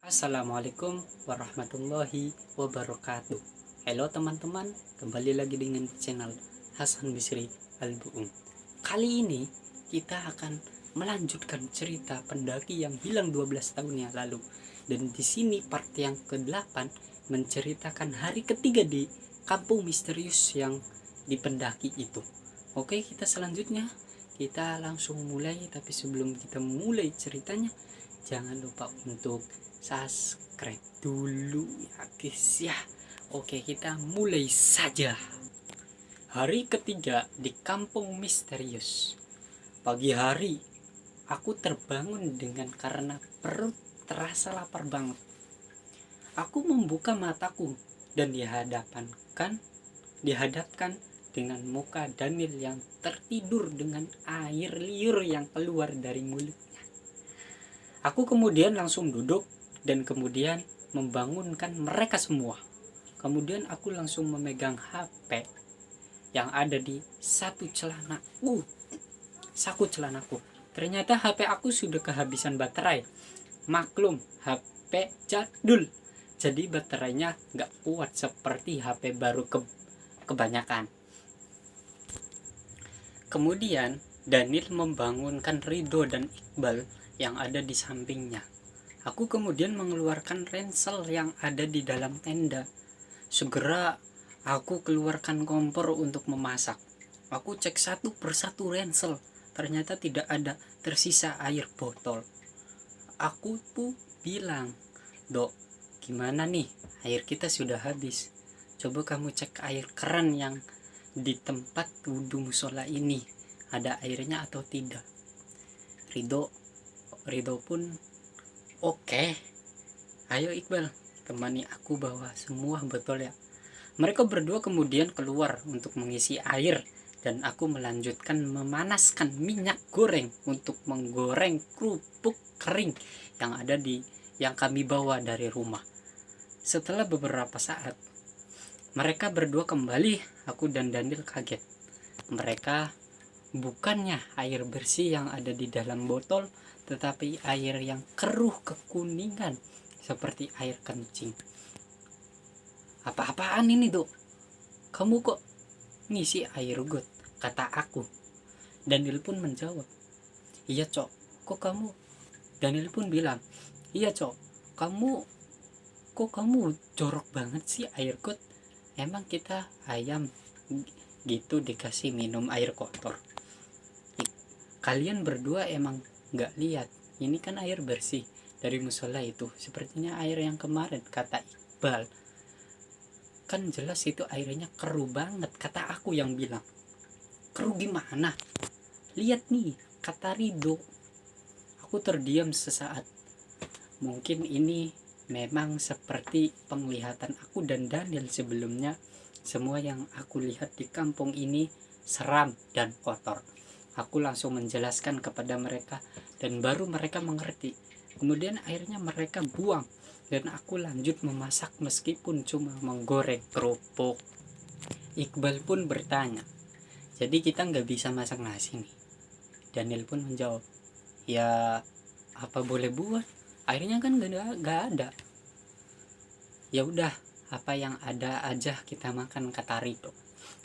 Assalamualaikum warahmatullahi wabarakatuh. Halo teman-teman, kembali lagi dengan channel Hasan Bisri Al-Bu'um. Kali ini kita akan melanjutkan cerita pendaki yang hilang 12 tahun yang lalu. Dan di sini part yang ke-8 menceritakan hari ketiga di kampung misterius yang dipendaki itu. Oke, kita selanjutnya kita langsung mulai, tapi sebelum kita mulai ceritanya jangan lupa untuk subscribe dulu ya guys ya. Oke, kita mulai saja. Hari ketiga di kampung misterius. Pagi hari aku terbangun karena perut terasa lapar banget. Aku membuka mataku dan dihadapkan dengan muka Daniel yang tertidur dengan air liur yang keluar dari mulutnya. Aku kemudian langsung duduk dan kemudian membangunkan mereka semua. Kemudian aku langsung memegang HP yang ada di saku celanaku. Ternyata HP aku sudah kehabisan baterai. Maklum, HP jadul, jadi baterainya nggak kuat seperti HP baru kebanyakan. Kemudian Daniel membangunkan Rido dan Iqbal yang ada di sampingnya. Aku kemudian mengeluarkan ransel yang ada di dalam tenda. Segera aku keluarkan kompor untuk memasak. Aku cek satu persatu ransel, ternyata tidak ada tersisa air botol. Aku pun bilang, "Dok, gimana nih? Air kita sudah habis. Coba kamu cek air keran yang di tempat wudhu musola ini, ada airnya atau tidak." Rido pun oke. Ayo Iqbal, temani aku bawa semua botol ya. Mereka berdua kemudian keluar untuk mengisi air dan aku melanjutkan memanaskan minyak goreng untuk menggoreng kerupuk kering yang kami bawa dari rumah. Setelah beberapa saat, mereka berdua kembali. Aku dan Daniel kaget. Mereka bukannya air bersih yang ada di dalam botol, tetapi air yang keruh kekuningan seperti air kencing. "Apa-apaan ini, Dok? Kamu kok ngisi air got?" kata aku. Daniel pun menjawab, "Iya, Cok. Kok kamu?" Daniel pun bilang, "Iya, Cok. Kamu jorok banget sih air got. Emang kita ayam gitu dikasih minum air kotor? Kalian berdua emang nggak lihat, ini kan air bersih dari musola itu, sepertinya air yang kemarin," kata Iqbal. "Kan jelas itu airnya keruh banget," kata aku yang bilang. "Keruh gimana? Lihat nih," kata Rido. Aku terdiam sesaat. Mungkin ini memang seperti penglihatan aku dan Daniel sebelumnya. Semua yang aku lihat di kampung ini seram dan kotor. Aku langsung menjelaskan kepada mereka dan baru mereka mengerti. Kemudian akhirnya mereka buang dan aku lanjut memasak meskipun cuma menggoreng kerupuk. Iqbal pun bertanya, "Jadi kita nggak bisa masak nasi nih?" Daniel pun menjawab, "Ya apa boleh buat, airnya kan nggak ada." "Ya udah, apa yang ada aja kita makan," kata Rido.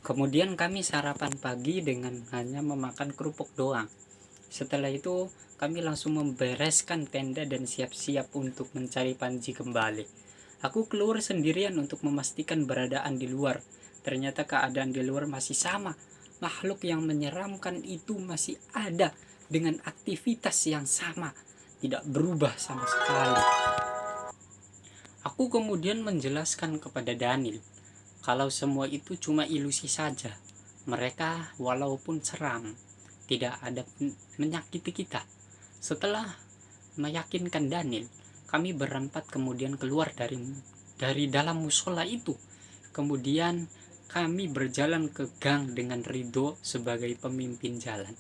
Kemudian kami sarapan pagi dengan hanya memakan kerupuk doang. Setelah itu kami langsung membereskan tenda dan siap-siap untuk mencari Panji kembali. Aku keluar sendirian untuk memastikan beradaan di luar. Ternyata keadaan di luar masih sama. Makhluk yang menyeramkan itu masih ada dengan aktivitas yang sama, tidak berubah sama sekali. Aku kemudian menjelaskan kepada Daniel kalau semua itu cuma ilusi saja. Mereka walaupun seram, tidak ada menyakiti kita. Setelah meyakinkan Daniel, kami berempat kemudian keluar dari dalam musola itu. Kemudian kami berjalan ke gang dengan Rido sebagai pemimpin jalan.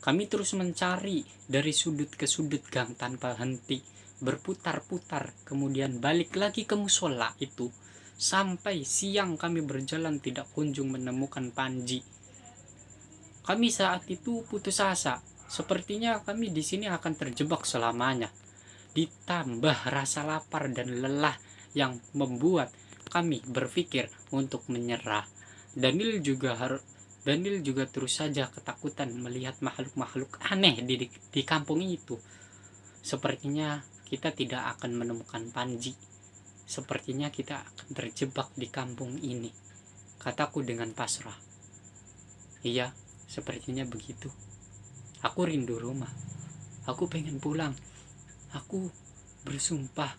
Kami terus mencari dari sudut ke sudut gang tanpa henti, berputar-putar, kemudian balik lagi ke musola itu. Sampai siang kami berjalan tidak kunjung menemukan Panji. Kami saat itu putus asa. Sepertinya kami di sini akan terjebak selamanya. ditambah rasa lapar dan lelah yang membuat kami berpikir untuk menyerah. Daniel juga terus saja ketakutan melihat makhluk-makhluk aneh di kampung itu. Sepertinya kita tidak akan menemukan Panji. Sepertinya kita akan terjebak di kampung ini, kataku dengan pasrah. Iya, sepertinya begitu. Aku rindu rumah. Aku pengen pulang. Aku bersumpah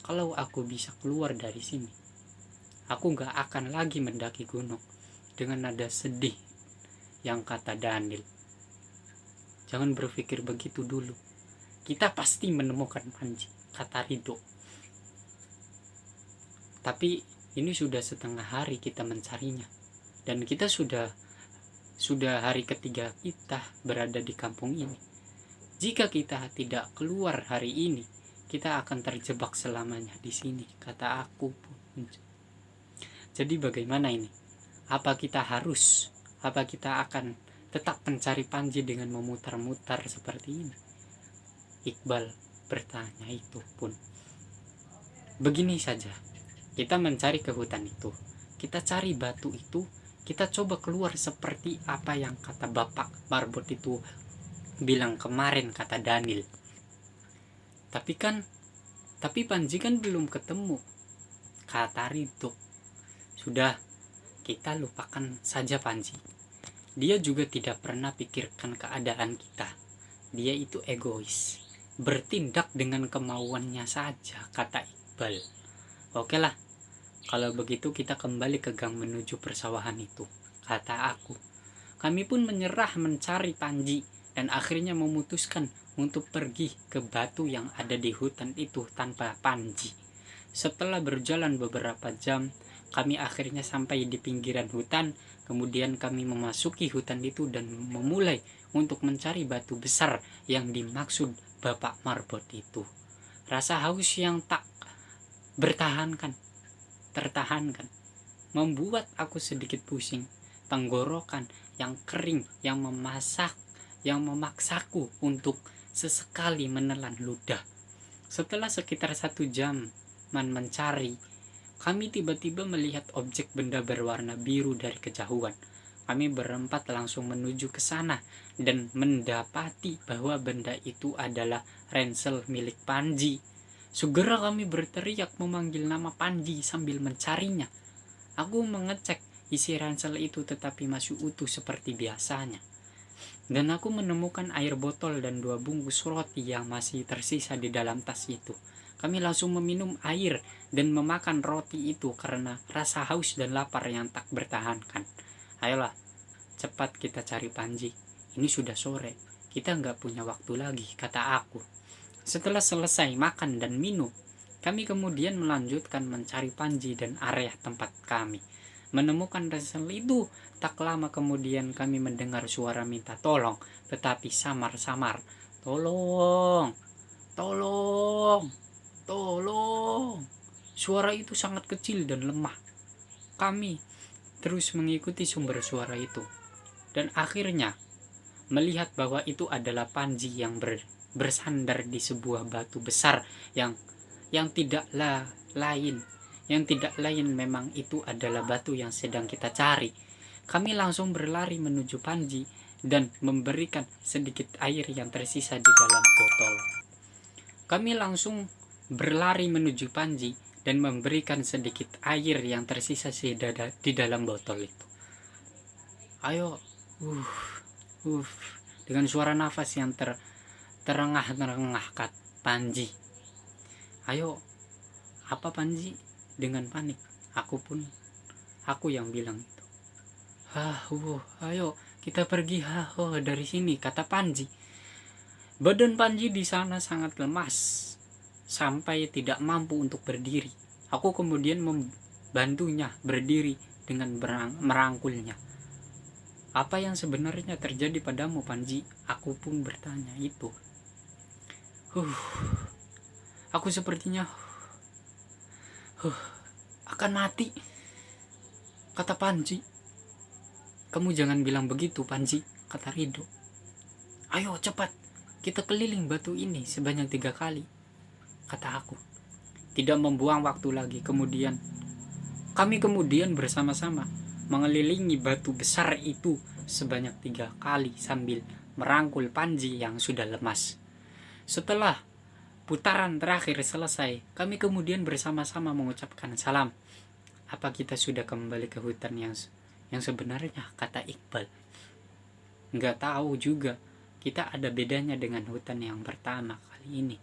kalau aku bisa keluar dari sini, aku gak akan lagi mendaki gunung. Dengan nada sedih yang kata Daniel, jangan berpikir begitu dulu. Kita pasti menemukan Panji, kata Rido. Tapi ini sudah setengah hari kita mencarinya. Dan kita sudah hari ketiga kita berada di kampung ini. Jika kita tidak keluar hari ini, kita akan terjebak selamanya di sini, kata aku pun. Jadi bagaimana ini? Apa kita akan tetap mencari Panji dengan memutar-mutar seperti ini? Iqbal bertanya itu pun. Begini saja, kita mencari ke hutan itu, kita cari batu itu, kita coba keluar seperti apa yang kata Bapak Marbot itu bilang kemarin, kata Daniel. Tapi Panji kan belum ketemu, kata Rido. Sudah, kita lupakan saja Panji. Dia juga tidak pernah pikirkan keadaan kita. Dia itu egois, bertindak dengan kemauannya saja, kata Iqbal. Oke lah, kalau begitu kita kembali ke gang menuju persawahan itu, kata aku. Kami pun menyerah mencari Panji dan akhirnya memutuskan untuk pergi ke batu yang ada di hutan itu tanpa Panji. Setelah berjalan beberapa jam, kami akhirnya sampai di pinggiran hutan. Kemudian kami memasuki hutan itu dan memulai untuk mencari batu besar yang dimaksud Bapak Marbot itu. Rasa haus yang tak tertahankan membuat aku sedikit pusing. Tenggorokan yang kering yang memaksaku untuk sesekali menelan ludah. Setelah sekitar 1 jam mencari, kami tiba-tiba melihat objek benda berwarna biru dari kejauhan. Kami berempat langsung menuju ke sana dan mendapati bahwa benda itu adalah ransel milik Panji. Segera kami berteriak memanggil nama Panji sambil mencarinya. Aku mengecek isi ransel itu tetapi masih utuh seperti biasanya. Dan aku menemukan air botol dan 2 bungkus roti yang masih tersisa di dalam tas itu. Kami langsung meminum air dan memakan roti itu karena rasa haus dan lapar yang tak bertahankan. Ayolah, cepat kita cari Panji. Ini sudah sore, kita nggak punya waktu lagi, kata aku. Setelah selesai makan dan minum, kami kemudian melanjutkan mencari Panji dan area tempat kami. Menemukan ransel itu, tak lama kemudian kami mendengar suara minta tolong, tetapi samar-samar. Tolong, tolong, tolong. Suara itu sangat kecil dan lemah. Kami terus mengikuti sumber suara itu, dan akhirnya melihat bahwa itu adalah Panji yang bersandar di sebuah batu besar yang tidak lain memang itu adalah batu yang sedang kita cari. Kami langsung berlari menuju Panji dan memberikan sedikit air yang tersisa di dalam botol. Kami langsung berlari menuju Panji dan memberikan sedikit air yang tersisa di dalam botol itu. Ayo, dengan suara nafas yang terengah-engah kata Panji. Ayo, apa Panji? Dengan panik, aku yang bilang itu. Ayo kita pergi dari sini, kata Panji. Badan Panji di sana sangat lemas sampai tidak mampu untuk berdiri. Aku kemudian membantunya berdiri dengan merangkulnya. Apa yang sebenarnya terjadi padamu, Panji? Aku pun bertanya itu. Aku sepertinya akan mati, kata Panji. Kamu jangan bilang begitu, Panji, kata Rido. Ayo cepat, kita keliling batu ini sebanyak 3 kali. kata aku. Tidak membuang waktu lagi. Kami kemudian bersama-sama mengelilingi batu besar itu sebanyak 3 kali sambil merangkul Panji yang sudah lemas. Setelah putaran terakhir selesai, kami kemudian bersama-sama mengucapkan salam. Apa kita sudah kembali ke hutan yang sebenarnya, kata Iqbal. Nggak tahu juga, kita ada bedanya dengan hutan yang pertama kali ini.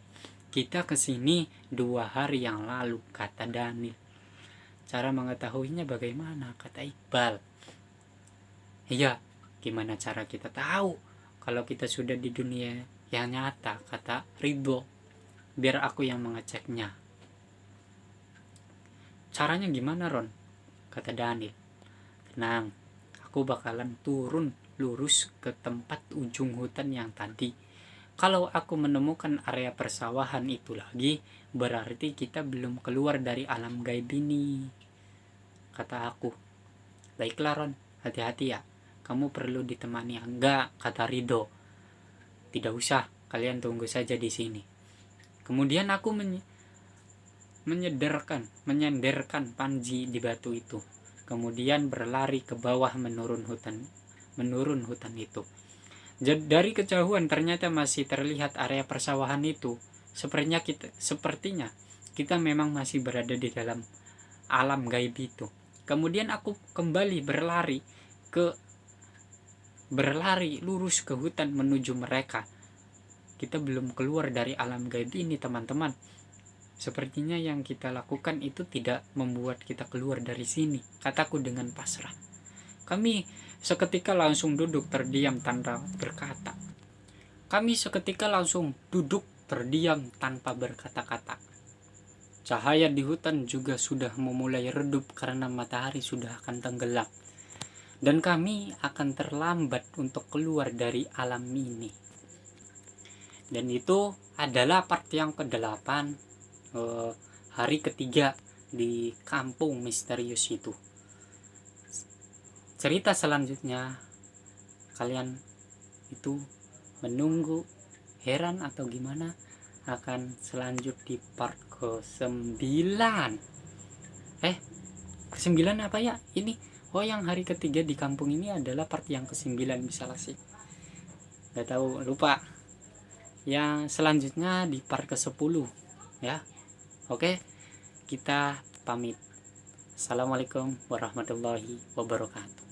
Kita kesini 2 hari yang lalu, kata Daniel. Cara mengetahuinya bagaimana, kata Iqbal. Iya, gimana cara kita tahu kalau kita sudah di dunia yang nyata, kata Ridho. Biar aku yang mengeceknya. Caranya gimana, Ron? Kata Daniel. Tenang, aku bakalan turun lurus ke tempat ujung hutan yang tadi. Kalau aku menemukan area persawahan itu lagi, berarti kita belum keluar dari alam gaib ini, kata aku. Baiklah Ron, hati-hati ya. Kamu perlu ditemani. Enggak, kata Ridho. Tidak usah, kalian tunggu saja di sini. Kemudian aku menyenderkan Panji di batu itu. Kemudian berlari ke bawah menurun hutan itu. Dari kejauhan ternyata masih terlihat area persawahan itu. Sepertinya kita memang masih berada di dalam alam gaib itu. Kemudian aku kembali berlari lurus ke hutan menuju mereka. Kita belum keluar dari alam gaib ini, teman-teman. Sepertinya yang kita lakukan itu tidak membuat kita keluar dari sini, kataku dengan pasrah. Kami seketika langsung duduk terdiam tanpa berkata-kata. Cahaya di hutan juga sudah memulai redup karena matahari sudah akan tenggelam. Dan kami akan terlambat untuk keluar dari alam ini. Dan itu adalah part yang ke-8, hari ketiga di kampung misterius itu. Cerita selanjutnya kalian itu menunggu heran atau gimana akan selanjut di part ke-9. Ke-9 apa ya ini? Yang hari ketiga di kampung ini adalah part yang ke-9 misalnya sih. Gak tahu, lupa. Yang selanjutnya di part ke-10 ya. Oke, kita pamit. Assalamualaikum warahmatullahi wabarakatuh.